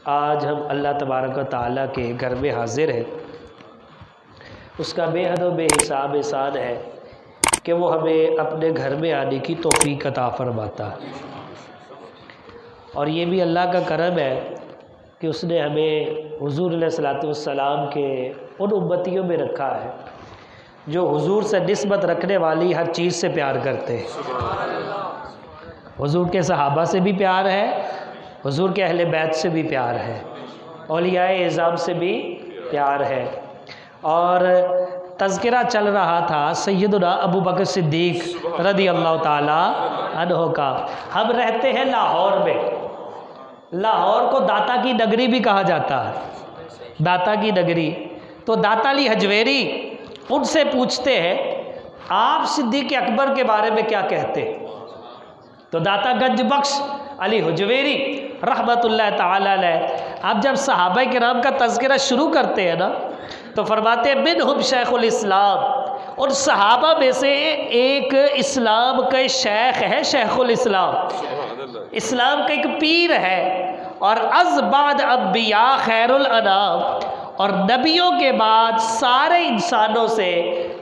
आज हम अल्लाह तबारक व तआला के घर में हाजिर हैं। उसका बेहद व बेहिसाब एहसान है कि वो हमें अपने घर में आने की तौफीक अता फरमाता है। और ये भी अल्लाह का करम है कि उसने हमें हुज़ूर अलैहिस्सलातु वस्सलाम के उन उम्मतियों में रखा है जो हुज़ूर से निस्बत रखने वाली हर चीज़ से प्यार करते हैं। हुज़ूर के सहाबा से भी प्यार है, हुज़ूर के अहले बैत से भी प्यार है, औलियाए इज़ाम से भी प्यार है। और तज़किरा चल रहा था सैयदना अबू बकर सिद्दीक़ रज़ी अल्लाह ताला अन्हु का। हम रहते हैं लाहौर में। लाहौर को दाता की नगरी भी कहा जाता है, दाता की नगरी। तो दाता अली हजवेरी उनसे पूछते हैं आप सिद्दीक़ अकबर के बारे में क्या कहते हैं। तो दाता गंज बख्श अली हजवेरी रहमतुल्लाह ताला अलैह आप जब सहाबा किराम का तज़किरा शुरू करते हैं ना तो फरमाते हैं मिनहुम शेखुल इस्लाम, उन सहाबा में से एक इस्लाम के शेख है, शेखुल इस्लाम, इस्लाम का एक पीर है। और अज़बाद अम्बिया खैरुल अनाम, और नबियों के बाद सारे इंसानों से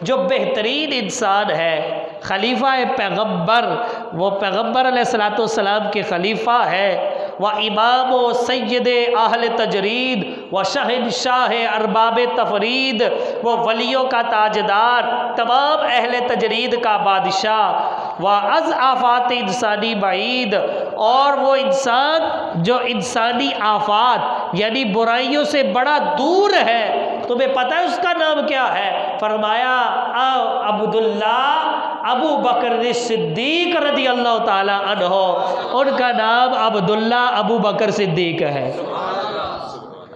जो बेहतरीन इंसान है खलीफा पैगम्बर, वो पैगम्बर अलैहिस्सलातु वस्सलाम के खलीफा है। व इमाम व सैयद अहल तजरीद व शहंशाह अरबाब तफरीद, वो वलियों का ताजदार, तमाम अहल तजरीद का बादशाह। व अज़ आफ़ात इंसानी बईद, और वो इंसान जो इंसानी आफात यानी बुराइयों से बड़ा दूर है। तुम्हें पता है उसका नाम क्या है? फरमाया अब्दुल्ला अबू बकर सिद्दीक़ रज़ी अल्लाह ताला अन्हु, उनका नाम अब्दुल्ला अबू बकर सिद्दीक़ है।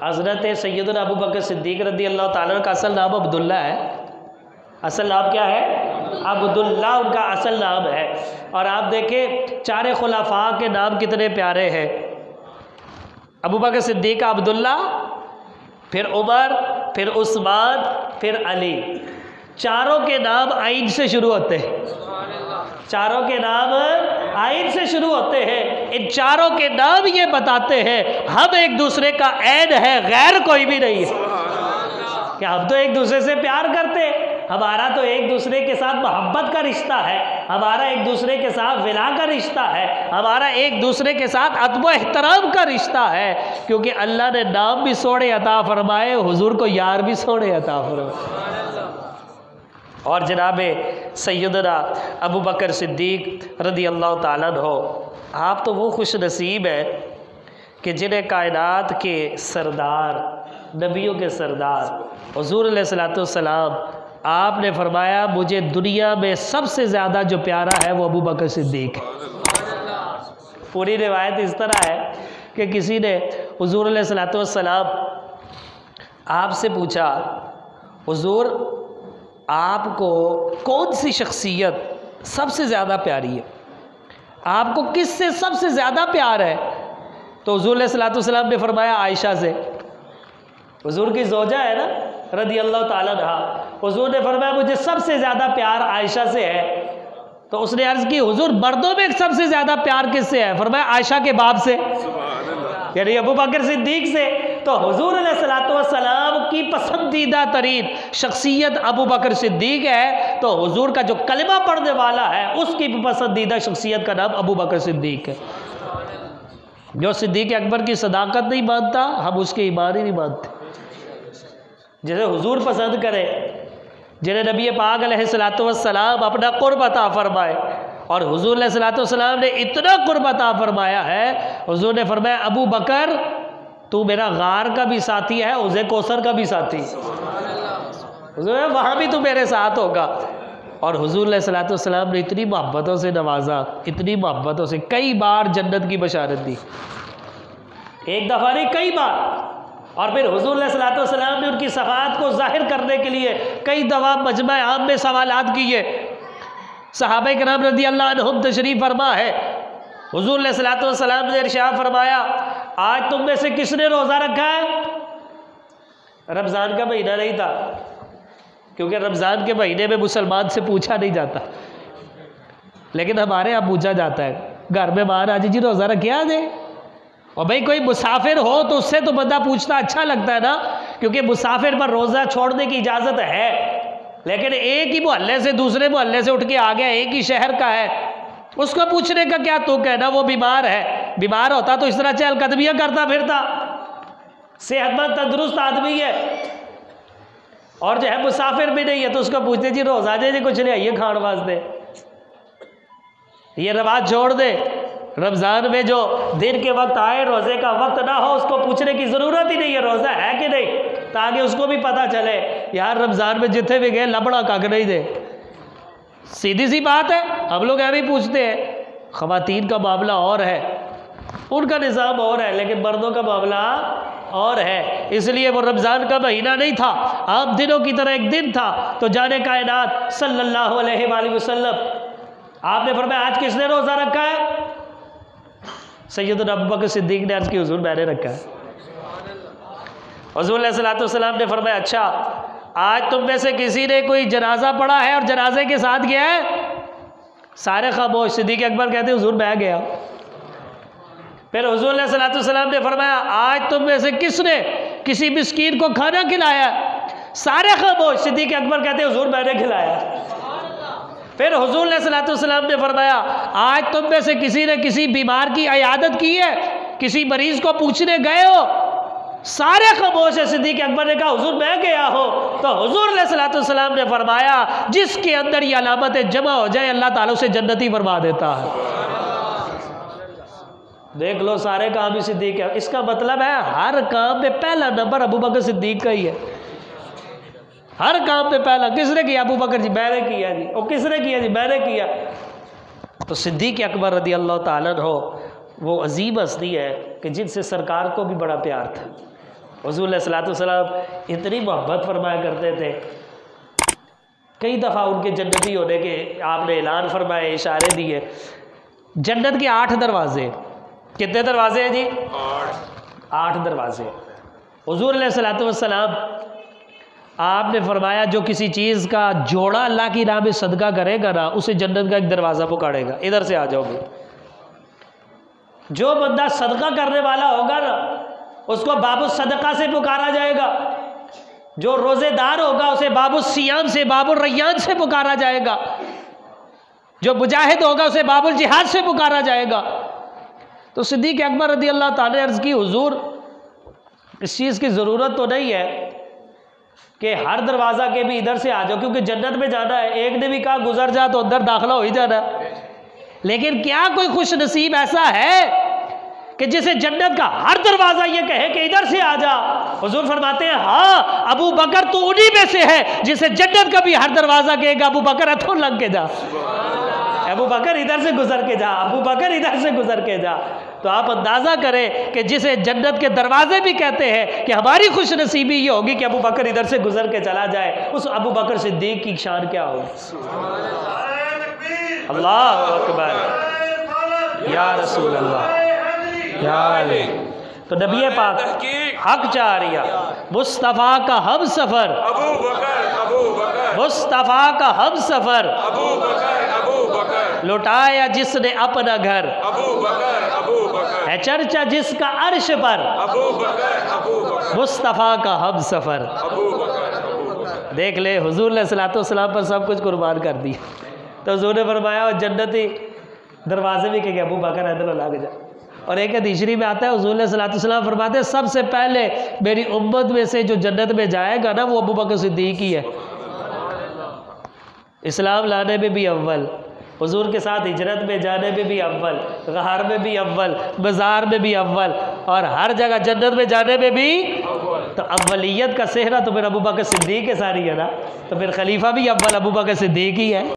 हज़रत सैयदना अबू बकर सिद्दीक़ रज़ी अल्लाह ताला का असल नाम अब्दुल्ला है। असल नाम क्या है? अब्दुल्ला उनका असल नाम है। और आप देखें चारे खुलाफा के नाम कितने प्यारे हैं। अबू बकर सिद्दीक़, अब्दुल्ला, फिर उमर, फिर उस्मान, फिर अली। चारों के नाम आइन से शुरू होते हैं, चारों के नाम आइन से शुरू होते हैं। इन चारों के नाम ये बताते हैं हम एक दूसरे का ऐन है, गैर कोई भी नहीं है। क्या हम तो एक दूसरे से प्यार करते हैं, हमारा तो एक दूसरे के साथ मोहब्बत का रिश्ता है, हमारा एक दूसरे के साथ विला का रिश्ता है, हमारा एक दूसरे के साथ अदब एहतराम का रिश्ता है। क्योंकि अल्लाह ने नाम भी सोने अता फरमाए, हुजूर को यार भी सोने अता फरमाए। और जनाब सैयदना अबू बकर सिद्दीक़ रज़ी अल्लाह ताला अन्हु, आप तो वो खुश नसीब है कि जिन्हें कायनात के सरदार, नबियों के सरदार हुज़ूर अलैहिस्सलातु वस्सलाम आपने फरमाया मुझे दुनिया में सबसे ज़्यादा जो प्यारा है वो अबू बकर सिद्दीक़ है। पूरी रिवायत इस तरह है कि किसी ने हुज़ूर अलैहिस्सलातु वस्सलाम आपसे पूछा हुज़ूर आपको कौन सी शख्सियत सबसे ज़्यादा प्यारी है, आपको किससे सबसे ज़्यादा प्यार है? तो हुज़ूर अलैहिस्सलातु वस्सलाम ने फरमाया आयशा से। हुज़ूर की ज़ौजा है ना रज़ी अल्लाह ताला अन्हा, हुज़ूर ने फरमाया मुझे सबसे ज़्यादा प्यार आयशा से है। तो उसने अर्ज़ की हुज़ूर मर्दों में सबसे ज़्यादा प्यार किससे है? फरमाया आयशा के बाप से, यानी अबू बकर सिद्दीक़ से। तो हुज़ूर अलैहिस्सलातु वस्सलाम की पसंदीदा तरीन शख्सियत अबू बकर सिद्दीक़ है। तो हुज़ूर का जो कलिमा पढ़ने वाला है उसकी पसंदीदा शख्सियत का नाम अबू बकर सिद्दीक़ है। जो सिद्दीक़ अकबर की सदाकत नहीं मानता हम उसके ईमान ही नहीं मानते। जिसे हुज़ूर पसंद करे, जिन्हें नबी पाक अलैहिस्सलातु वस्सलाम अपना क़ुर्ब अता फरमाए, और हुज़ूर अलैहिस्सलातु वस्सलाम ने इतना क़ुर्ब अता फरमाया है, हुज़ूर ने फरमाया अबू बकर तू मेरा गार का भी साथी है, उज़े कौसर का भी साथी, वहाँ भी तू मेरे साथ होगा। और हुज़ूर अलैहिस्सलातु वस्सलाम ने इतनी मोहब्बतों से नवाजा, इतनी मोहब्बतों से, कई बार जन्नत की बशारत दी, एक दफ़ा नहीं कई बार। और फिर हुज़ूर अलैहिस्सलातु वस्सलाम ने उनकी सफ़ाअत को ज़ाहिर करने के लिए कई दफ़ा मजमा आम में सवालात किए। सहाबा किराम रज़ी अल्लाह अन्हुम तशरीफ़ फरमा है, हुज़ूर अलैहिस्सलातु वस्सलाम ने इरशाद फरमाया आज तुम में से किसने रोज़ा रखा है? रमज़ान का महीना नहीं था, क्योंकि रमज़ान के महीने में मुसलमान से पूछा नहीं जाता, लेकिन हमारे यहाँ पूछा जाता है। घर में बाहर आज जी रोज़ा रखे आज और भाई कोई मुसाफिर हो तो उससे तो बंदा पूछता अच्छा लगता है ना, क्योंकि मुसाफिर पर रोज़ा छोड़ने की इजाज़त है, लेकिन एक ही मोहल्ले से दूसरे मोहल्ले से उठ के आ गया, एक ही शहर का है, उसको पूछने का क्या तुक है ना, वो बीमार है, बीमार होता तो इस तरह चहलकदमियाँ करता फिरता, सेहतमंद तंदुरुस्त आदमी है, और जो है मुसाफिर भी नहीं है तो उसको पूछते जी रोज़ा जी कुछ नहीं आइए खान वास्ते, ये रवाज छोड़ दे। रमज़ान में जो दिन के वक्त आए, रोज़े का वक्त ना हो, उसको पूछने की ज़रूरत ही नहीं है रोज़ा है कि नहीं, ताकि उसको भी पता चले यार रमज़ान में जितने भी गए लबड़ा कक नहीं दे। सीधी सी बात है, हम लोग ऐसे ही पूछते हैं। ख़वातीन का मामला और है, उनका निज़ाम और है, लेकिन मर्दों का मामला और है, इसलिए वो रमज़ान का महीना नहीं था, आम दिनों की तरह एक दिन था। तो जाने कायनात सल्लल्लाहु अलैहि वसल्लम आपने फरमाया आज किसने रोज़ा रखा है? सैयदना अबू बकर सिद्दीक ने अर्ज़ की हुज़ूर मैंने रखा है। हुज़ूर अलैहिस्सलातु वस्सलाम ने फरमाया अच्छा आज तुम में से किसी ने कोई जनाजा पढ़ा है और जनाजे के साथ गया है? सारे खामोश। सिद्दीक अकबर कहते हैं हुज़ूर मैं गया। फिर हुज़ूर अलैहिस्सलातु वस्सलाम ने फरमाया आज तुम में से किसने किसी मिस्कीन को खाना खिलाया? सारे खामोश। सिद्दीक अकबर कहते हैं हुज़ूर मैंने खिलाया। फिर हुज़ूर अलैहिस्सलातु वस्सलाम ने फरमाया आज तुम में से किसी ने किसी बीमार की इयादत की है, किसी मरीज को पूछने गए हो? सारे खामोश है। सिद्दीक़ अकबर ने कहा हुज़ूर मैं गया हो। तो हुज़ूर अलैहिस्सलातु वस्सलाम ने फरमाया जिसके अंदर ये अलामतें जमा हो जाए अल्लाह ताला उसे जन्नती फरमा देता है। देख लो सारे काम ही सिद्दीक़ है। इसका मतलब है हर काम में पहला नंबर अबू बकर सिद्दीक़ का ही है। हर काम पे पहला किसने किया? अबू बकर जी मैंने किया जी। और किसने किया जी? मैंने किया। तो सिद्दीक़ अकबर रज़ी अल्लाह ताला अन्हु वो अजीब हस्ती है कि जिनसे सरकार को भी बड़ा प्यार था। हुज़ूर अलैहिस्सलातु वस्सलाम इतनी मोहब्बत फरमाया करते थे, कई दफ़ा उनके जन्नती होने के आपने ऐलान फरमाए, इशारे दिए। जन्नत के 8 दरवाजे, कितने दरवाजे हैं जी? 8 दरवाजे। हुज़ूर अलैहिस्सलातु वस्सलाम आपने फरमाया जो किसी चीज़ का जोड़ा अल्लाह की राह में सदका करेगा ना उसे जन्नत का एक दरवाज़ा पुकारेगा, इधर से आ जाओगे। जो बंदा सदका करने वाला होगा ना उसको बाबू सदका से पुकारा जाएगा। जो रोज़ेदार होगा उसे बाबू सियाम से, बाबू रैयान से पुकारा जाएगा। जो मुजाहिद होगा उसे बाबुल जिहाद से पुकारा जाएगा। तो सिद्दीक़ अकबर रज़ी अल्लाह ताला ने अर्ज़ की हुज़ूर इस चीज़ की ज़रूरत तो नहीं है कि हर दरवाज़ा के भी इधर से आ जाओ, क्योंकि जन्नत में जाना है। एक ने भी कहा गुजर जा तो अंदर दाखिला हो ही जाना। लेकिन क्या कोई खुश नसीब ऐसा है कि जिसे जन्नत का हर दरवाज़ा ये कहे कि इधर से आ जा? हुज़ूर फरमाते हैं हाँ अबू बकर तो उन्हीं में से है जिसे जन्नत का भी हर दरवाज़ा कहेगा अबू बकर हथों लग के जा, अबू बकर इधर से गुजर के जा, अबू बकर इधर से गुजर के जा। तो आप अंदाज़ा करें कि जिसे जन्नत के दरवाजे भी कहते हैं कि हमारी खुश नसीबी ये होगी कि अबू बकर इधर से गुजर के चला जाए, उस अबू बकर सिद्दीक़ की शान क्या होगी? अल्लाह अकबर या रसूल अल्लाह या अली। तो नबी पाक हक चारिया मुस्तफ़ा का हम सफ़र, मुस्तफ़ा का हम सफ़र, लुटाया जिसने अपना घर, है चर्चा जिसका अर्श पर, मुस्तफ़ा का हम सफ़र। देख ले हुज़ूर अलैहिस्सलातु वस्सलाम पर सब कुछ कुर्बान कर दिया। तो हुज़ूर ने फरमाया जन्नती दरवाजे भी के अबू बकर इधर लग जा। और एक हदीस में आता है हुज़ूर अलैहिस्सलातु वस्सलाम फरमाते हैं सबसे पहले मेरी उम्मत में से जो जन्नत में जाएगा ना वो अबू बकर सिद्दीक़ ही है। इस्लाम लाने में भी अव्वल, हुज़ूर के साथ हिजरत में जाने में भी अव्वल, गहार में भी अव्वल, बाज़ार में भी अव्वल, और हर जगह जन्नत में जाने में भी। तो अव्वलियत का सेहरा तो फिर अबू बकर सिद्दीक़ के सारी है ना, तो फिर खलीफा भी अव्वल अबू बकर सिद्दीक़ ही है।